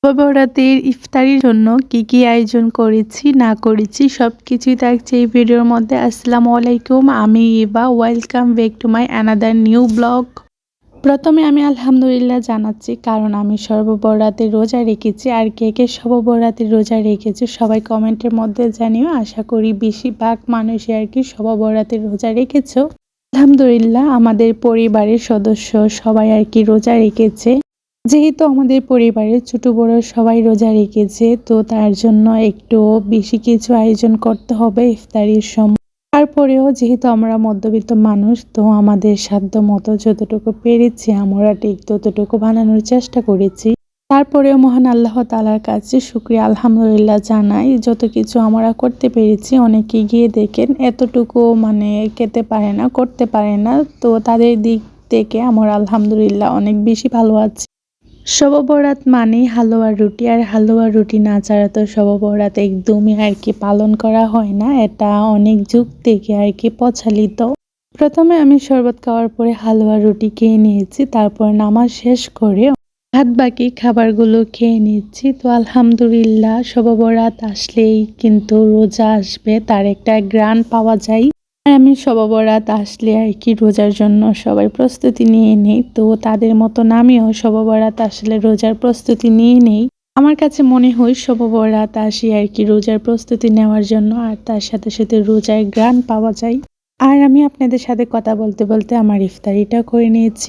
বরাতের ইফতারির জন্য কি আয়োজন করেছি না করেছি সবকিছুই থাকছে এই ভিডিওর মধ্যে। আসসালামু আলাইকুম, আমি ইবা। Welcome back to my another new blog. প্রথমে আমি আলহামদুলিল্লাহ জানাচ্ছি, কারণ আমি সর্ববরাতের রোজা রেখেছি। আর কে কে সর্ববরাতের রোজা রেখেছে সবাই কমেন্টের মধ্যে জানিও। আশা করি বেশিরভাগ মানুষই আর কি সর্ববরাতের রোজা রেখেছো। আলহামদুলিল্লাহ আমাদের পরিবারের সদস্য সবাই আর কি রোজা রেখেছে। যেহেতু আমাদের পরিবারের ছোট বড় সবাই রোজা রেখেছে, তো তার জন্য একটু বেশি কিছু আয়োজন করতে হবে ইফতারির সময়। তারপরেও যেহেতু আমরা মধ্যবিত্ত মানুষ, তো আমাদের সাধ্য মতো যতটুকু পেরেছি আমরা ঠিক ততটুকু বানানোর চেষ্টা করেছি। তারপরেও মহান আল্লাহ তাআলার কাছে শুকরিয়া আলহামদুলিল্লাহ জানাই, যত কিছু আমরা করতে পেরেছি। অনেকে গিয়ে দেখেন এতটুকু খেতে পারে না, করতে পারে না, তো তাদের দিক থেকে আমরা আলহামদুলিল্লাহ অনেক বেশি ভালো আছি। শবে বরাত মানেই হালুয়া রুটি, আর হালুয়া রুটি না ছাড়া তো শবে বরাত একদমই আর কি পালন করা হয় না। এটা অনেক যুগ থেকে আর কি প্রচলিত। প্রথমে আমি শরবত খাওয়ার পরে হালুয়া রুটি খেয়ে নিয়েছি, তারপর নামাজ শেষ করে ভাত বাকি খাবারগুলো খেয়ে নিচ্ছি। তো আলহামদুলিল্লাহ শবে বরাত আসলেই কিন্তু রোজা আসবে, তার একটা ঘ্রাণ পাওয়া যায়। আর আমি শবে বরাত আসলে আর কি রোজার জন্য সবাই প্রস্তুতি নিয়ে নেই, তো তাদের মতন আমিও শবে বরাত আসলে রোজার প্রস্তুতি নিয়ে নেই। আমার কাছে মনে হয় শবে বরাত আসি আর কি রোজার প্রস্তুতি নেওয়ার জন্য, আর তার সাথে সাথে রোজার ঘ্রাণ পাওয়া যায়। আর আমি আপনাদের সাথে কথা বলতে বলতে আমার ইফতারিটা করে নিয়েছি।